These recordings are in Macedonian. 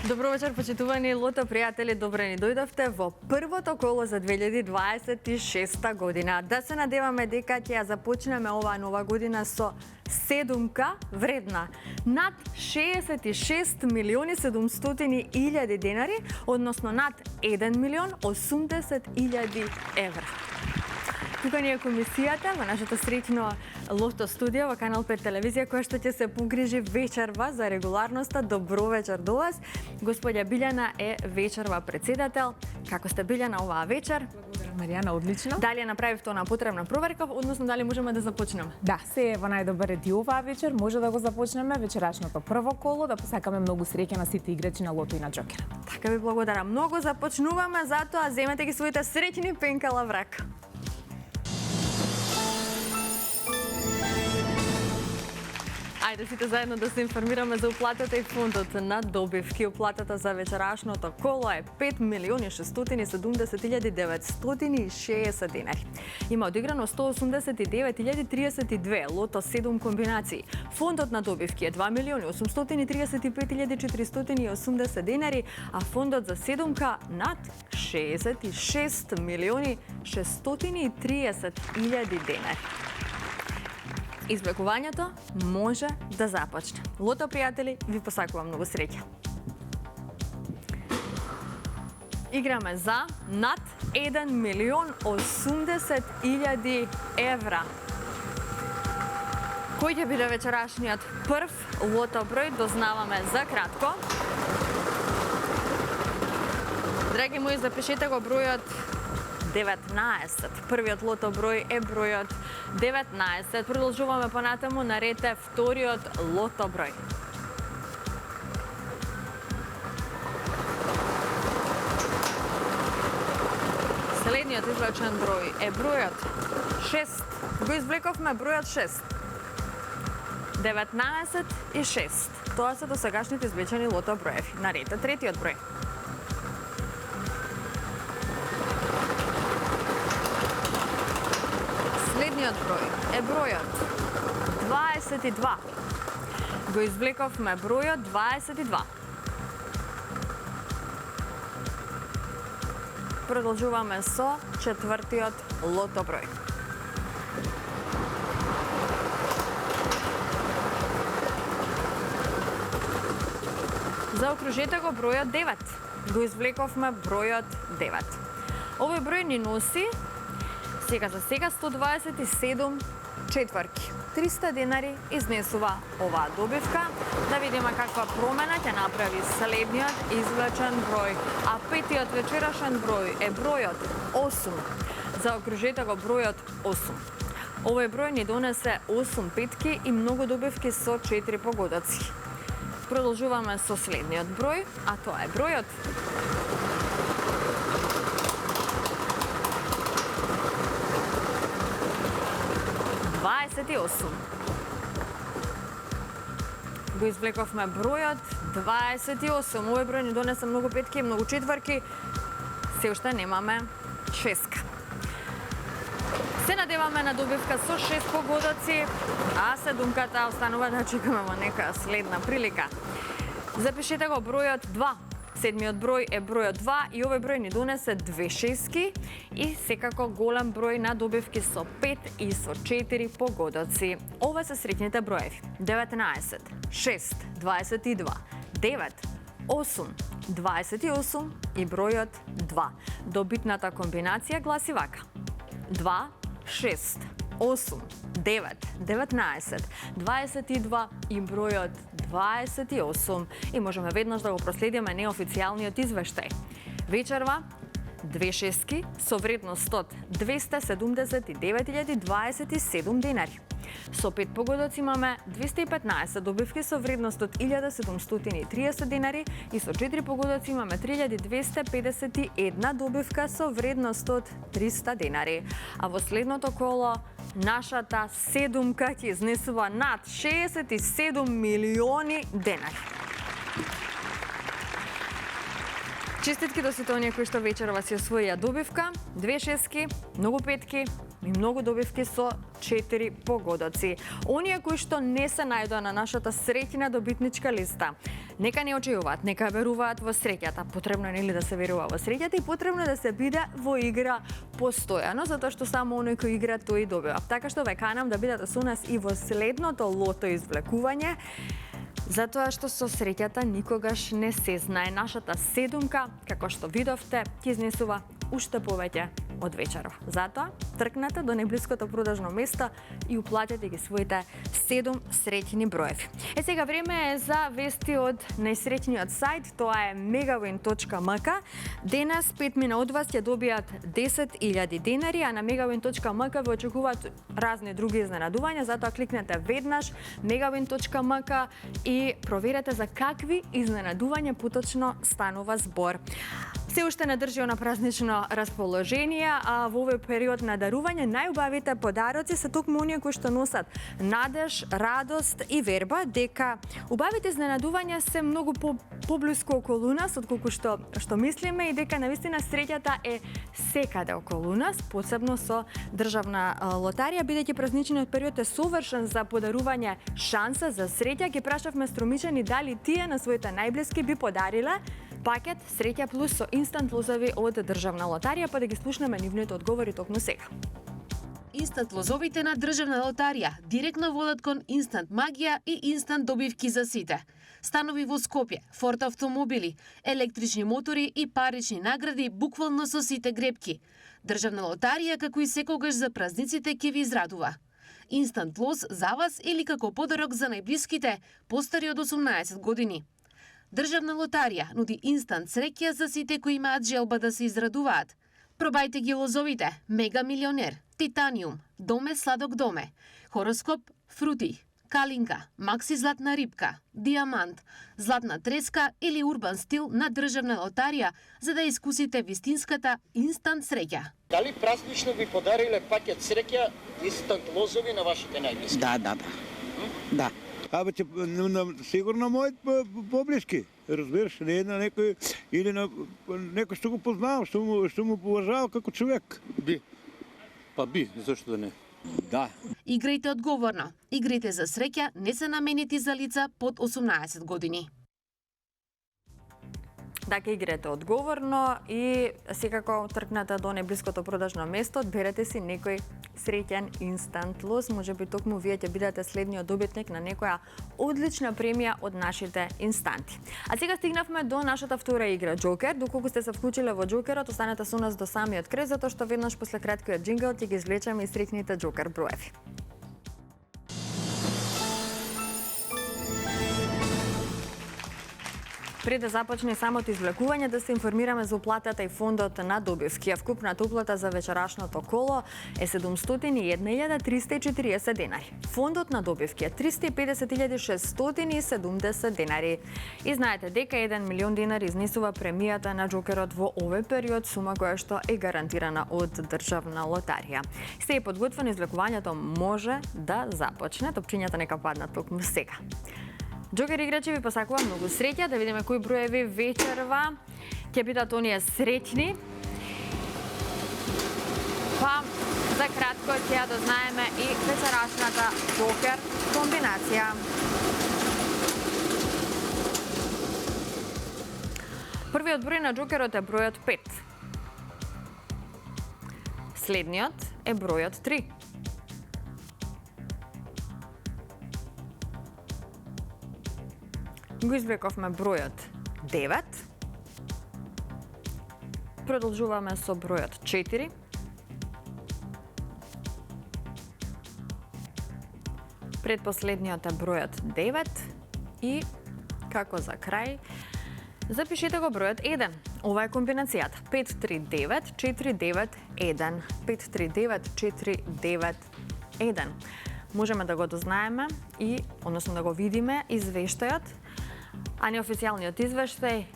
Добро вечер, почитувани лото пријатели, добре ни дојдовте во првото коло за 2026 година. Да се надеваме дека ќе ја започнеме оваа нова година со седумка вредна над 66.700.000 денари, односно над 1.080.000 евра. Тука ни е комисијата во нашето среќно лото студио во Канал 5 телевизија, која што ќе се погрижи вечерва за регуларноста. Добро вечер до вас. Господја Билјана е вечерва председател. Како сте, Билјана, оваа вечер? Благодарам, Маријана, одлично. Дали ја направивте она потребна проверка, односно дали можеме да започнеме? Да, се е во најдобар ред и оваа вечер. Може да го започнеме вечерашното прво коло, да посакаме многу среќа на сите играчи на лото и на џокер. Така ви благодарам. Многу започнуваме, затоа земете ги своите среќни пенкала в рака. Ајде сите заедно да се информираме за уплатата и фондот на добивки. Уплатата за вечерашното коло е 5.670.960 денари. Има одиграно 189.032 лото 7 комбинации. Фондот на добивки е 2.835.480 денари, а фондот за седумка над 66.630.000 денари. Извлекувањето може да започне. Лото пријатели, ви посакувам многу среќа. Играме за над 1.080.000 евра. Кој ќе биде вечерашниот прв лото број, дознаваме за кратко. Драги мои, запишете го бројот 19. Првиот лото број е бројот 19. Продолжуваме понатаму, на ред е вториот лото број. Следниот извлечен број е бројот 6. Го извлековме бројот 6. 19 и 6. Тоа се досегашните извлечени лото броеви. На ред е третиот број. Следниот број е бројот 22. Го извлековме бројот 22. Продолжуваме со четвртиот лото број. Заокружете го бројот 9. Го извлековме бројот 9. Овој број ни носи сега 127 четврки. 300 денари изнесува оваа добивка. Да видиме каква промена ќе направи следниот извлечен број. А петиот вечерашен број е бројот 8. Заокружете го бројот 8. Овој број ни донесе 8 петки и многу добивки со 4 погодоци. Продолжуваме со следниот број, а тоа е бројот 28. Го извлековме бројот 28. Овој број ни донесе многу петки и многу четврки. Се уште немаме шеска. Се надеваме на добивка со 6 погодоци, а седумката останува да чекаме во нека следна прилика. Запишете го бројот 2. Седмиот број е бројот 2 и овој број ни донесе 2 шески и секако голем број на добивки со 5 и со 4 погодоци. Ова се среќните броеви. 19, 6, 22, 9, 8, 28 и бројот 2. Добитната комбинација гласи вака. 2, 6, 8, 9, 19, 22 и бројот 28. И можеме веднаш да го проследиме неофицијалниот извештај. Вечерва, 2 шески со вредност од 279.027 денари. Со 5 погодоци имаме 215 добивки со вредност од 1.730 денари и со 4 погодоци имаме 3.251 добивка со вредност од 300 денари. А во следното коло нашата седумка ќе изнесува над 67 милиони денари. Честитки до сите оние кои што вечерва си освоија добивка, 2 шески, многу петки, и многу добивки со 4 погодоци. Оние кои што не се најдоа на нашата среќна добитничка листа, нека не очиуваат, нека веруваат во среќата. Потребно е нели да се верува во среќата и потребно е да се биде во игра постојано, затоа што само оној кој игра тој и добива. Така што ве канам да бидете со нас и во следното лото извлекување, затоа што со среќата никогаш не се знае. Нашата седумка, како што видовте, ќе изнесува уште повеќе од вечеров. Затоа, тркнете до најблиското продажно место и уплатете ги своите 7 среќни броеви. Сега време е за вести од најсреќниот сајт, тоа е megawin.mk. Денес 5 мина од вас ќе добијат 10.000 денари, а на megawin.mk ве очекуваат разни други изненадувања, затоа кликнете веднаш megawin.mk и проверете за какви изненадувања поточно станува збор. Се уште не држи на празнично расположение, а во овој период на дарување најубавите подароци се токму оние кои што носат надеж, радост и верба дека убавите изненадувања се многу поблиску околу нас отколку што мислиме и дека навистина среќата е секаде околу нас, посебно со државна лотарија, бидејќи празничниот период е совршен за подарување шанса за среќа. Ги прашавме струмичани дали тие на своите најблиски би подариле пакет Среќа плюс со инстант лозови од државна лотарија, па да ги слушнеме нивните одговори токму сега. Инстант лозовите на државна лотарија директно водат кон инстант магија и инстант добивки за сите. Станови во Скопје, Форд автомобили, електрични мотори и парични награди буквално со сите гребки. Државна лотарија, како и секогаш за празниците, ќе ви израдува. Инстант лоз за вас или како подарок за најблиските, постари од 18 години. Државна лотарија нуди инстант среќа за сите кои имаат желба да се израдуваат. Пробајте ги лозовите: Мега милионер, Титаниум, Доме сладок доме, Хороскоп Фрути, Калинка, Макси златна рибка, Диамант, Златна треска или Урбан стил на државна лотарија за да искусите вистинската инстант среќа. Дали празнично ви подариле пакет среќа инстант лозови на вашите најблиски? Да. Абе, сигурно мојот поблиски. Разбираш, не е на некој или на некој што го познавам, што му поважавам како човек. Би, зашто да не? Да. Играјте одговорно. Игрите за среќа не се наменети за лица под 18 години. Така игрете одговорно и секако тркнете до најблиското продажно место, одберете си некој среќен инстант лоз. Можеби токму вие ќе бидете следниот добитник на некоја одлична премија од нашите инстанти. А сега стигнавме до нашата втора игра Джокер. Доколку сте се вклучиле во Джокерот, останете со нас до самиот крај, затоа што веднаш после краткиот џингл ќе ги извлечеме и среќните Джокер броеви. Пред да започне самото извлекување, да се информираме за уплатата и фондот на добивки. Вкупната уплата за вечерашното коло е 701.340 денари. Фондот на добивки е 350.670 денари. И знаете дека 1 милион денари изнесува премијата на Джокерот во овој период, сума која што е гарантирана од државна лотарија. Се е подготвено, извлекувањето може да започне. Топчињата нека паднат токму сега. Джокер играчи ви посакува многу среќа, да видиме кои броеви вечерва ќе бидат оние среќни. Па, за кратко ќе ја дознаеме и вечерашната Джокер комбинација. Првиот број на Джокерот е бројот 5. Следниот е бројот 3. Го извлековме бројот 9. Продолжуваме со бројот 4. Предпоследниот е бројот 9. И, како за крај, запишете го бројот 1. Ова е комбинацијата. 539-491. 539-491. Можеме да го дознаеме и, односно да го видиме, извештајот, а неофицијалниот извештај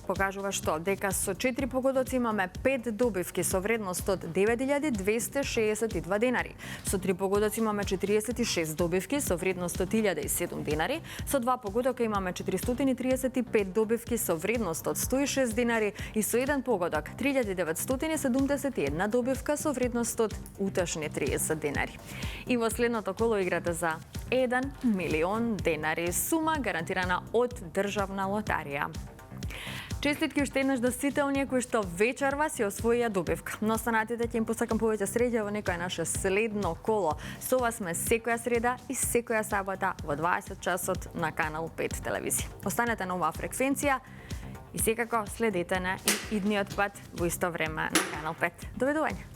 покажува што? Дека со 4 погодоци имаме 5 добивки со вредност од 9262 денари. Со 3 погодоци имаме 46 добивки со вредност од 1007 денари. Со 2 погодока имаме 435 добивки со вредност од 106 денари и со 1 погодок 3971 добивка со вредност од утешни 30 денари. И во следното коло играте за 1 милион денари, сума гарантирана од Државна лотарија. Честитки уште еднаш до сите оние кои што вечерва си освоија добивка. Но останатите ќе им посакам повеќе среќа во некое наше следно коло. Со вас сме секоја среда и секоја сабота во 20 часот на Канал 5 телевизија. Останете на оваа фреквенција и секако следете на идниот пат во исто време на Канал 5. Доведување.